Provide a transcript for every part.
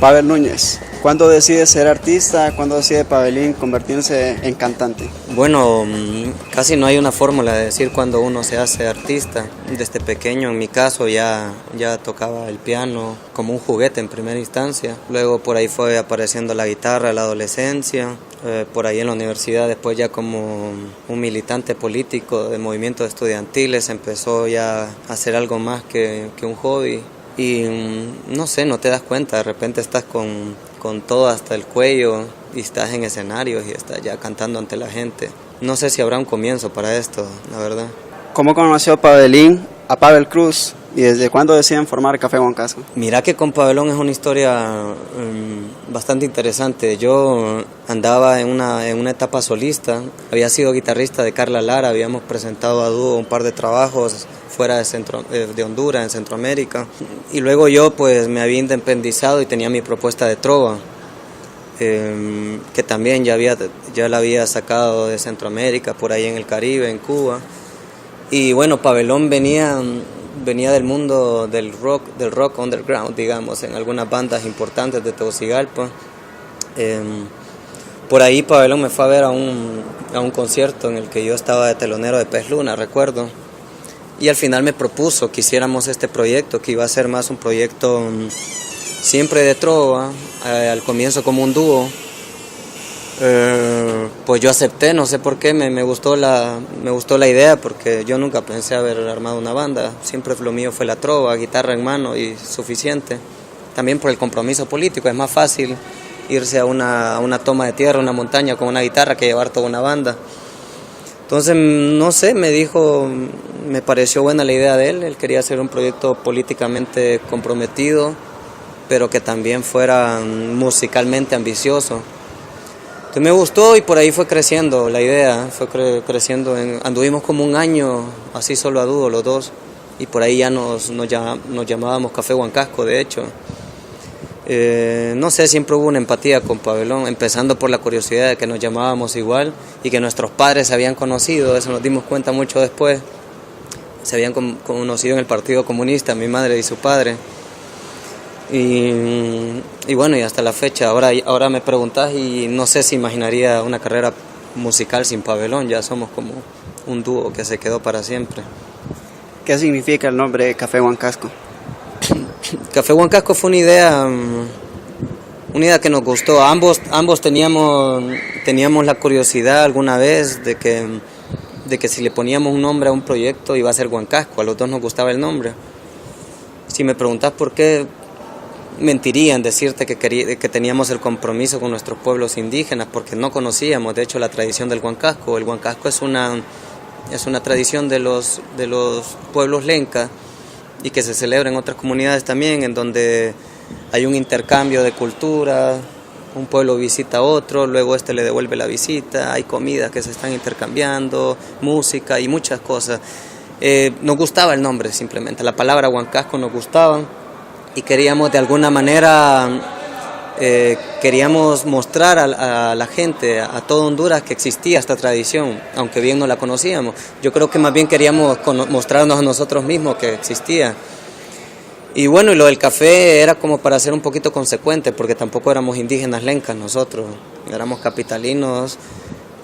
Pavel Núñez, ¿cuándo decide ser artista? ¿Cuándo decide Pavelín convertirse en cantante? Bueno, casi no hay una fórmula de decir cuándo uno se hace artista. Desde pequeño, en mi caso, ya tocaba el piano como un juguete en primera instancia. Luego por ahí fue apareciendo la guitarra en la adolescencia. Por ahí en la universidad, después ya como un militante político de movimientos estudiantiles, empezó ya a hacer algo más que un hobby. Y no sé, no te das cuenta, de repente estás con todo hasta el cuello y estás en escenarios y estás ya cantando ante la gente. No sé si habrá un comienzo para esto, la verdad. ¿Cómo conoció Pavelín a Pavel Cruz y desde cuándo deciden formar Café Huancasco? Mira que con Pavelón es una historia bastante interesante. Yo andaba en una etapa solista, había sido guitarrista de Carla Lara, habíamos presentado a dúo un par de trabajos fuera de Honduras, en Centroamérica. Y luego yo pues me había independizado y tenía mi propuesta de trova, que también ya la había sacado de Centroamérica, por ahí en el Caribe, en Cuba. Y bueno, Pavelón venía del mundo del rock underground, digamos, en algunas bandas importantes de Tegucigalpa. Por ahí Pavelón me fue a ver a un concierto en el que yo estaba de telonero de Pez Luna, recuerdo. Y al final me propuso que hiciéramos este proyecto, que iba a ser más un proyecto siempre de trova, al comienzo como un dúo. Pues yo acepté, no sé por qué, me gustó la idea, porque yo nunca pensé haber armado una banda, siempre lo mío fue la trova, guitarra en mano y suficiente. También por el compromiso político, es más fácil irse a una toma de tierra, una montaña con una guitarra que llevar toda una banda. Entonces, no sé, me pareció buena la idea de él quería hacer un proyecto políticamente comprometido, pero que también fuera musicalmente ambicioso. Entonces me gustó y por ahí fue creciendo la idea, creciendo. Anduvimos como un año así solo a dúo los dos y por ahí ya nos llamábamos Café Huancasco, de hecho. No sé, siempre hubo una empatía con Pavelón, empezando por la curiosidad de que nos llamábamos igual y que nuestros padres se habían conocido, eso nos dimos cuenta mucho después. Se habían conocido en el Partido Comunista, mi madre y su padre. Y bueno, y hasta la fecha, ahora me preguntás y no sé si imaginaría una carrera musical sin Pavelón, ya somos como un dúo que se quedó para siempre. ¿Qué significa el nombre Café Huancasco? Café Huancasco fue una idea que nos gustó. Ambos teníamos la curiosidad alguna vez de que si le poníamos un nombre a un proyecto iba a ser Huancasco, a los dos nos gustaba el nombre. Si me preguntás por qué, mentirían decirte que teníamos el compromiso con nuestros pueblos indígenas, porque no conocíamos de hecho la tradición del Huancasco. El Huancasco es una tradición de los pueblos lencas y que se celebra en otras comunidades también, en donde hay un intercambio de cultura, un pueblo visita a otro, luego le devuelve la visita, hay comidas que se están intercambiando, música y muchas cosas. Nos gustaba el nombre simplemente, la palabra Huancasco nos gustaba y queríamos de alguna manera queríamos mostrar a la gente, a todo Honduras, que existía esta tradición, aunque bien no la conocíamos. Yo creo que más bien queríamos mostrarnos a nosotros mismos que existía. Y bueno, y lo del café era como para ser un poquito consecuente, porque tampoco éramos indígenas lencas nosotros, éramos capitalinos,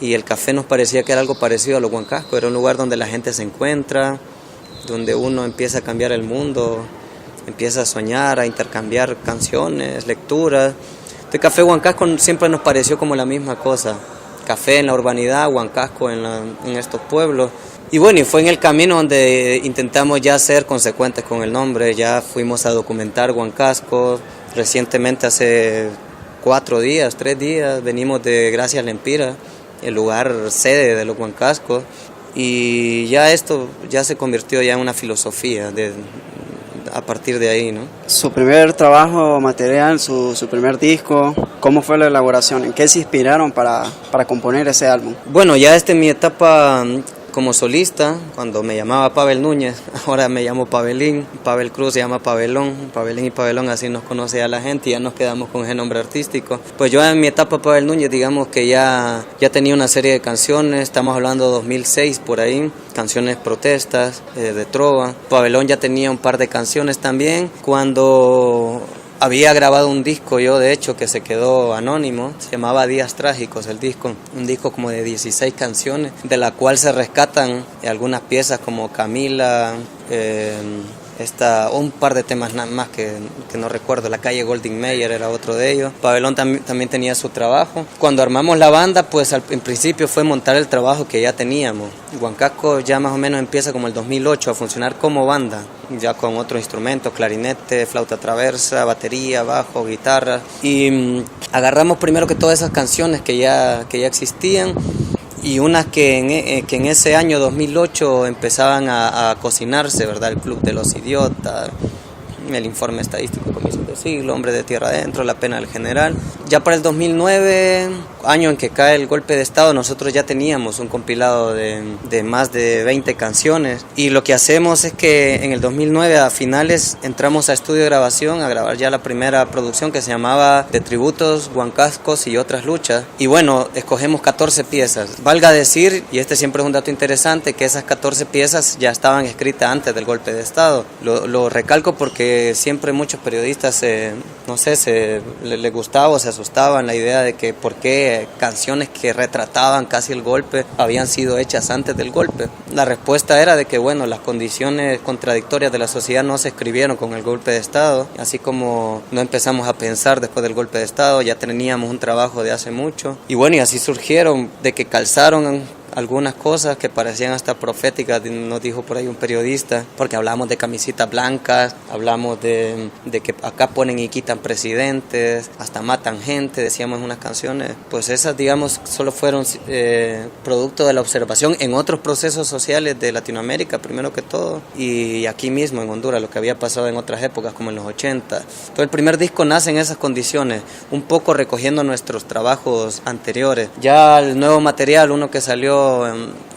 y el café nos parecía que era algo parecido a los Huancasco, era un lugar donde la gente se encuentra, donde uno empieza a cambiar el mundo, empieza a soñar, a intercambiar canciones, lecturas. Entonces Café Huancasco siempre nos pareció como la misma cosa, café en la urbanidad, Huancasco en estos pueblos. Y bueno, y fue en el camino donde intentamos ya ser consecuentes con el nombre, ya fuimos a documentar Huancasco, recientemente hace 3 días, venimos de Gracias Lempira, el lugar sede de los Huancascos, y ya esto ya se convirtió ya en una filosofía a partir de ahí, ¿no? Su primer trabajo material, su primer disco, ¿cómo fue la elaboración? ¿En qué se inspiraron para componer ese álbum? Bueno, ya en mi etapa como solista, cuando me llamaba Pavel Núñez, ahora me llamo Pavelín, Pavel Cruz se llama Pavelón, Pavelín y Pavelón, así nos conoce a la gente y ya nos quedamos con ese nombre artístico. Pues yo en mi etapa Pavel Núñez, digamos que ya tenía una serie de canciones, estamos hablando de 2006 por ahí, canciones protestas, de trova. Pavelón ya tenía un par de canciones también. Cuando Había grabado un disco yo, de hecho, que se quedó anónimo, se llamaba Días Trágicos el disco, un disco como de 16 canciones, de la cual se rescatan algunas piezas como Camila, un par de temas nada más que no recuerdo. La calle Golden Mayer era otro de ellos. Pabellón también tenía su trabajo. Cuando armamos la banda, pues en principio fue montar el trabajo que ya teníamos. Huancasco ya más o menos empieza como el 2008 a funcionar como banda, ya con otros instrumentos, clarinete, flauta traversa, batería, bajo, guitarra. Y agarramos primero que todas esas canciones que ya existían, y unas que en ese año 2008 empezaban a cocinarse, ¿verdad? El Club de los Idiotas, el Informe Estadístico Comienzos del Siglo, Hombre de Tierra Adentro, La Pena del General. Ya para el 2009, año en que cae el golpe de Estado, nosotros ya teníamos un compilado de más de 20 canciones, y lo que hacemos es que en el 2009 a finales entramos a estudio de grabación a grabar ya la primera producción, que se llamaba De Tributos, Huancascos y Otras Luchas, y bueno, escogemos 14 piezas. Valga decir, y este siempre es un dato interesante, que esas 14 piezas ya estaban escritas antes del golpe de Estado. Lo recalco porque siempre muchos periodistas les gustaba o se asustaban la idea de que por qué canciones que retrataban casi el golpe habían sido hechas antes del golpe. La respuesta era de que bueno, las condiciones contradictorias de la sociedad no se escribieron con el golpe de Estado, así como no empezamos a pensar después del golpe de Estado, ya teníamos un trabajo de hace mucho, y bueno, y así surgieron, de que calzaron algunas cosas que parecían hasta proféticas, nos dijo por ahí un periodista, porque hablamos de camisitas blancas, hablamos de que acá ponen y quitan presidentes, hasta matan gente, decíamos en unas canciones. Pues esas, digamos, solo fueron producto de la observación en otros procesos sociales de Latinoamérica, primero que todo, y aquí mismo en Honduras, lo que había pasado en otras épocas, como en los 80. Todo el primer disco nace en esas condiciones, un poco recogiendo nuestros trabajos anteriores. Ya el nuevo material, uno que salió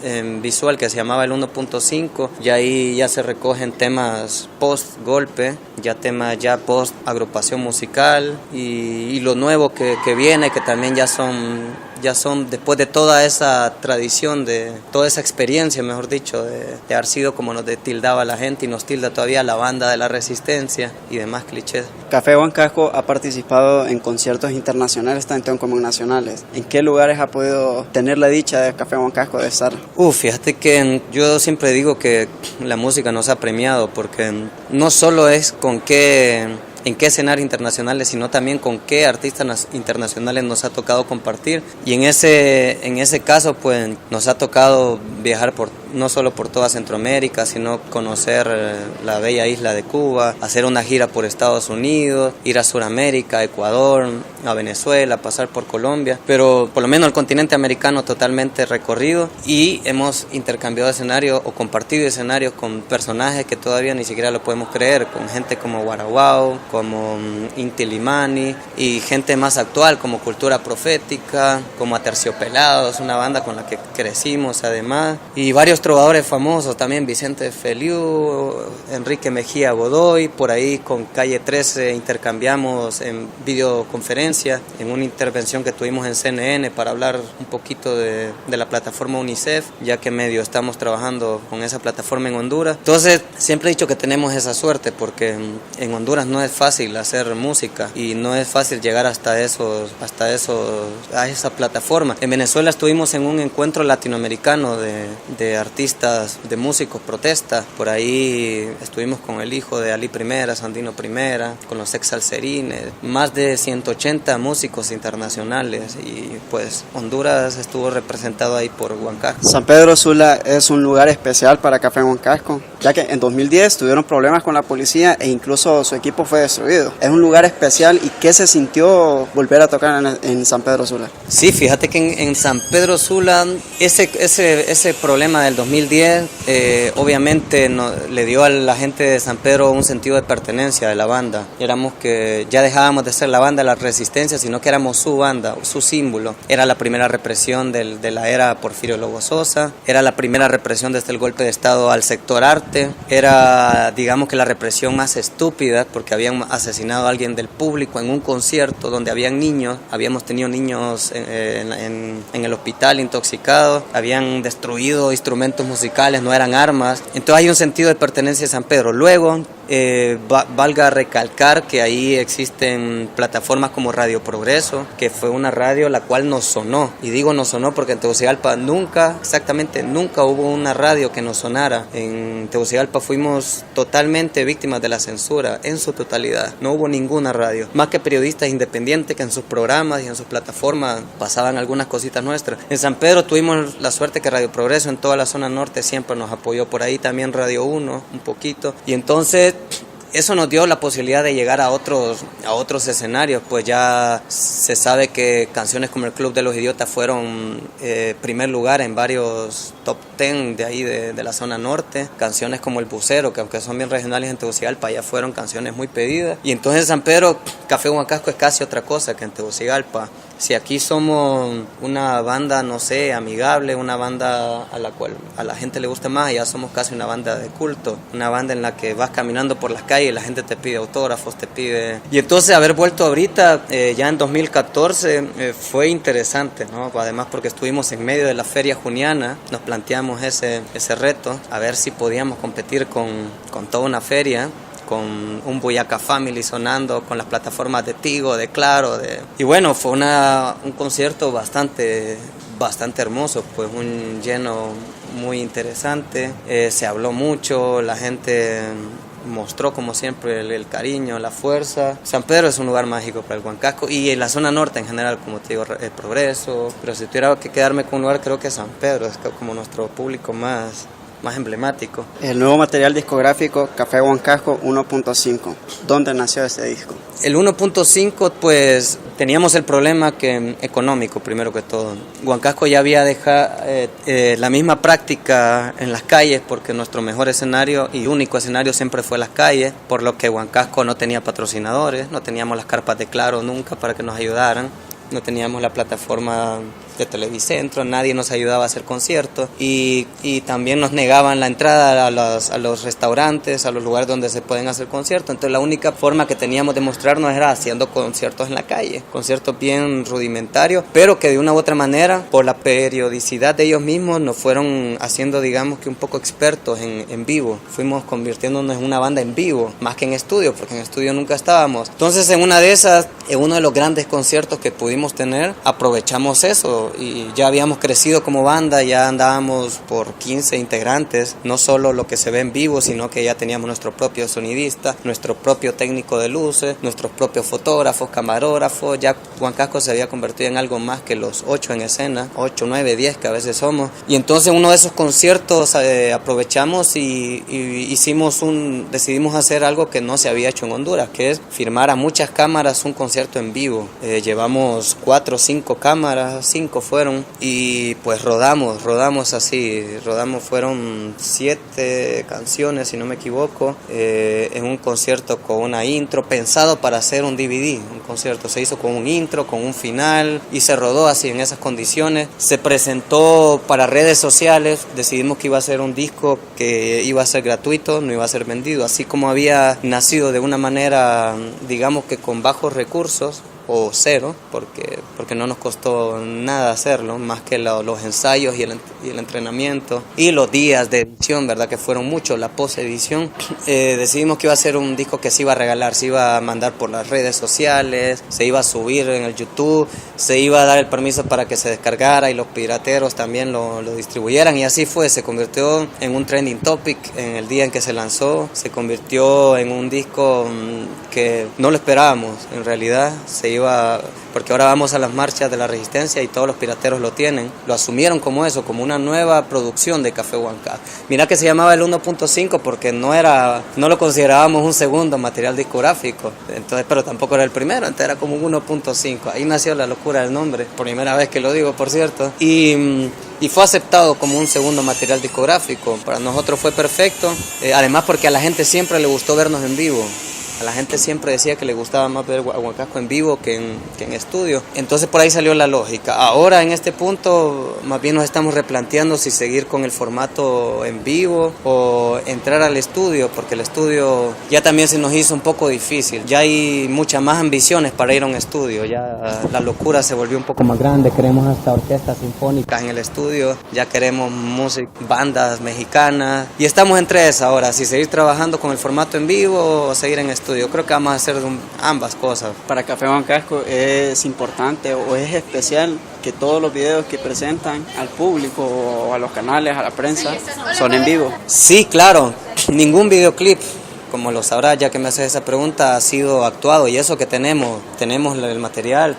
en visual, que se llamaba el 1.5, y ahí ya se recogen temas post golpe, ya temas ya post agrupación musical, y lo nuevo que viene, que también ya son después de toda esa tradición, de toda esa experiencia, mejor dicho, de haber sido como nos tildaba la gente y nos tilda todavía la banda de la resistencia y demás clichés. Café Huancasco ha participado en conciertos internacionales, tanto como nacionales. ¿En qué lugares ha podido tener la dicha de Café Huancasco de estar? Fíjate que yo siempre digo que la música nos ha premiado, porque no solo es en qué escenarios internacionales, sino también con qué artistas internacionales nos ha tocado compartir. Y en ese caso, pues nos ha tocado viajar no solo por toda Centroamérica, sino conocer la bella isla de Cuba, hacer una gira por Estados Unidos, ir a Sudamérica, Ecuador, a Venezuela, pasar por Colombia, pero por lo menos el continente americano totalmente recorrido, y hemos intercambiado escenarios o compartido escenarios con personajes que todavía ni siquiera lo podemos creer, con gente como Guaraguao, como Inti Illimani, y gente más actual como Cultura Profética, como Aterciopelados, una banda con la que crecimos además, y varios trovadores famosos también, Vicente Feliu, Enrique Mejía Godoy. Por ahí con Calle 13 intercambiamos en videoconferencia, en una intervención que tuvimos en CNN para hablar un poquito de la plataforma UNICEF, ya que medio estamos trabajando con esa plataforma en Honduras. Entonces siempre he dicho que tenemos esa suerte, porque en Honduras no es fácil hacer música y no es fácil llegar a esa plataforma. En Venezuela estuvimos en un encuentro latinoamericano de artistas, de músicos protesta. Por ahí estuvimos con el hijo de Ali I, Sandino I, con los Exalcerines, más de 180 músicos internacionales, y pues Honduras estuvo representado ahí por Huancasco. San Pedro Sula es un lugar especial para Café Huancasco, ya que en 2010 tuvieron problemas con la policía e incluso su equipo fue destruido. Es un lugar especial. ¿Y qué se sintió volver a tocar en San Pedro Sula? Sí, fíjate que en San Pedro Sula ese problema del 2010 obviamente le dio a la gente de San Pedro un sentido de pertenencia de la banda. Ya dejábamos de ser la banda de la resistencia, sino que éramos su banda, su símbolo. Era la primera represión de la era Porfirio Lobo Sosa, era la primera represión desde el golpe de Estado al sector arte, era, digamos, que la represión más estúpida, porque habían asesinado a alguien del público en un concierto donde habían niños, habíamos tenido niños en el hospital intoxicados, habían destruido instrumentos musicales, no eran armas. Entonces hay un sentido de pertenencia a San Pedro. Luego, Valga recalcar que ahí existen plataformas como Radio Progreso, que fue una radio la cual nos sonó. Y digo nos sonó porque en Tegucigalpa exactamente nunca hubo una radio que nos sonara. En Tegucigalpa fuimos totalmente víctimas de la censura, en su totalidad. No hubo ninguna radio, más que periodistas independientes que en sus programas y en sus plataformas pasaban algunas cositas nuestras. En San Pedro tuvimos la suerte que Radio Progreso en toda la zona norte siempre nos apoyó, por ahí también Radio 1 un poquito, y entonces eso nos dio la posibilidad de llegar a otros escenarios. Pues ya se sabe que canciones como El Club de los Idiotas fueron primer lugar en varios top 10 de ahí de la zona norte. Canciones como El Bucero, que aunque son bien regionales en Tegucigalpa, ya fueron canciones muy pedidas. Y entonces en San Pedro, Café Huancasco es casi otra cosa que en Tegucigalpa. Si aquí somos una banda, no sé, amigable, una banda a la cual a la gente le gusta más, ya somos casi una banda de culto, una banda en la que vas caminando por las calles y la gente te pide autógrafos, te pide... Y entonces haber vuelto ahorita, ya en 2014, fue interesante, ¿no? Además porque estuvimos en medio de la feria juniana, nos planteamos ese reto, a ver si podíamos competir con toda una feria, con un Boyacá Family sonando, con las plataformas de Tigo, de Claro, y bueno, fue un concierto bastante hermoso, pues un lleno muy interesante, se habló mucho, la gente mostró como siempre el cariño, la fuerza. San Pedro es un lugar mágico para el Huancasco y en la zona norte en general, como te digo, el Progreso, pero si tuviera que quedarme con un lugar, creo que San Pedro es como nuestro público más emblemático. El nuevo material discográfico Café Huancasco 1.5, ¿dónde nació este disco? El 1.5, pues teníamos el problema económico primero que todo. Huancasco ya había dejado la misma práctica en las calles, porque nuestro mejor escenario y único escenario siempre fue las calles, por lo que Huancasco no tenía patrocinadores, no teníamos las carpas de Claro nunca para que nos ayudaran, no teníamos la plataforma de Televicentro, nadie nos ayudaba a hacer conciertos y también nos negaban la entrada a los restaurantes, a los lugares donde se pueden hacer conciertos. Entonces la única forma que teníamos de mostrarnos era haciendo conciertos en la calle, conciertos bien rudimentarios, pero que de una u otra manera, por la periodicidad de ellos mismos, nos fueron haciendo, digamos que un poco expertos en vivo. Fuimos convirtiéndonos en una banda en vivo, más que en estudio, porque en estudio nunca estábamos. Entonces en una de esas, en uno de los grandes conciertos que pudimos tener, aprovechamos eso y ya habíamos crecido como banda, ya andábamos por 15 integrantes, no solo lo que se ve en vivo, sino que ya teníamos nuestro propio sonidista, nuestro propio técnico de luces, nuestros propios fotógrafos, camarógrafos. Ya Huancasco se había convertido en algo más que los 8 en escena, 8, 9, 10 que a veces somos, y entonces en uno de esos conciertos aprovechamos y decidimos hacer algo que no se había hecho en Honduras, que es firmar a muchas cámaras un concierto en vivo. Llevamos 4 o 5 cámaras, 5 fueron, y pues rodamos así, fueron 7 canciones si no me equivoco, en un concierto con una intro pensado para hacer un DVD. Un concierto se hizo con un intro, con un final, y se rodó así en esas condiciones. Se presentó para redes sociales, decidimos que iba a ser un disco que iba a ser gratuito, no iba a ser vendido, así como había nacido de una manera, digamos que con bajos recursos, o cero, porque no nos costó nada hacerlo, más que los ensayos y el entrenamiento y los días de edición, verdad que fueron muchos, la post-edición. Decidimos que iba a ser un disco que se iba a regalar, se iba a mandar por las redes sociales, se iba a subir en el YouTube, se iba a dar el permiso para que se descargara y los pirateros también lo distribuyeran, y así fue. Se convirtió en un trending topic en el día en que se lanzó, se convirtió en un disco que no lo esperábamos, en realidad porque ahora vamos a las marchas de la Resistencia y todos los pirateros lo tienen, lo asumieron como eso, como una nueva producción de Café Huancasco. Mira que se llamaba el 1.5 porque no lo considerábamos un segundo material discográfico, entonces, pero tampoco era el primero, entonces era como un 1.5, ahí nació la locura del nombre, primera vez que lo digo, por cierto, y fue aceptado como un segundo material discográfico. Para nosotros fue perfecto, además porque a la gente siempre le gustó vernos en vivo. A la gente siempre decía que le gustaba más ver a Huancasco en vivo que en estudio. Entonces por ahí salió la lógica. Ahora en este punto más bien nos estamos replanteando si seguir con el formato en vivo o entrar al estudio, porque el estudio ya también se nos hizo un poco difícil. Ya hay muchas más ambiciones para ir a un estudio. Ya la locura se volvió un poco más grande. Queremos hasta orquestas sinfónicas en el estudio. Ya queremos música, bandas mexicanas. Y estamos entre esas ahora, si seguir trabajando con el formato en vivo o seguir en estudio. Creo que vamos a hacer ambas cosas. Para Café Huancasco es importante o es especial que todos los videos que presentan al público o a los canales, a la prensa, son en vivo. Sí, claro. Ningún videoclip, como lo sabrás ya que me haces esa pregunta, ha sido actuado. Y eso que tenemos el material,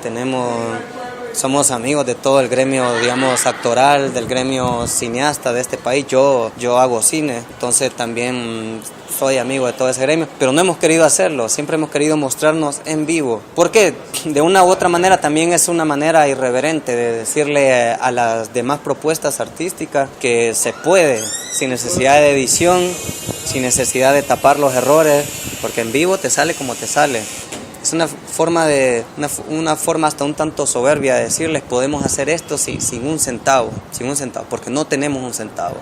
somos amigos de todo el gremio, digamos, actoral, del gremio cineasta de este país. Yo hago cine, entonces también soy amigo de todo ese gremio, pero no hemos querido hacerlo, siempre hemos querido mostrarnos en vivo, porque de una u otra manera también es una manera irreverente de decirle a las demás propuestas artísticas que se puede, sin necesidad de edición, sin necesidad de tapar los errores, porque en vivo te sale como te sale. Es una forma hasta un tanto soberbia de decirles podemos hacer esto sin un centavo, porque no tenemos un centavo.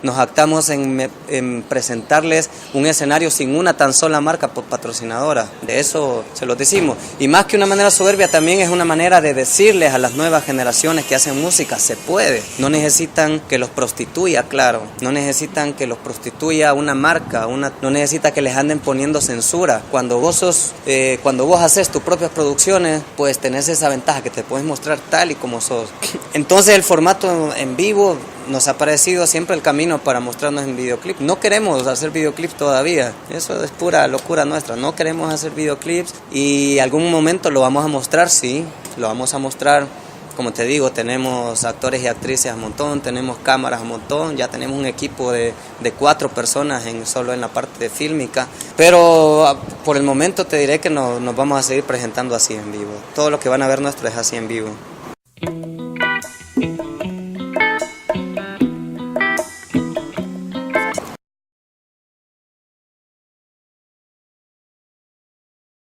Nos jactamos en presentarles un escenario sin una tan sola marca patrocinadora, de eso se los decimos. Y más que una manera soberbia también es una manera de decirles a las nuevas generaciones que hacen música, se puede. No necesitan que los prostituya, claro, no necesitan que los prostituya una marca, no necesita que les anden poniendo censura. Cuando vos haces tus propias producciones, pues tenés esa ventaja que te puedes mostrar tal y como sos. Entonces el formato en vivo nos ha parecido siempre el camino para mostrarnos en videoclip. No queremos hacer videoclips todavía, eso es pura locura nuestra, no queremos hacer videoclips y algún momento lo vamos a mostrar, sí, lo vamos a mostrar. Como te digo, tenemos actores y actrices a montón, tenemos cámaras a montón, ya tenemos un equipo de 4 personas solo en la parte fílmica, pero por el momento te diré que nos vamos a seguir presentando así en vivo. Todo lo que van a ver nuestro es así en vivo.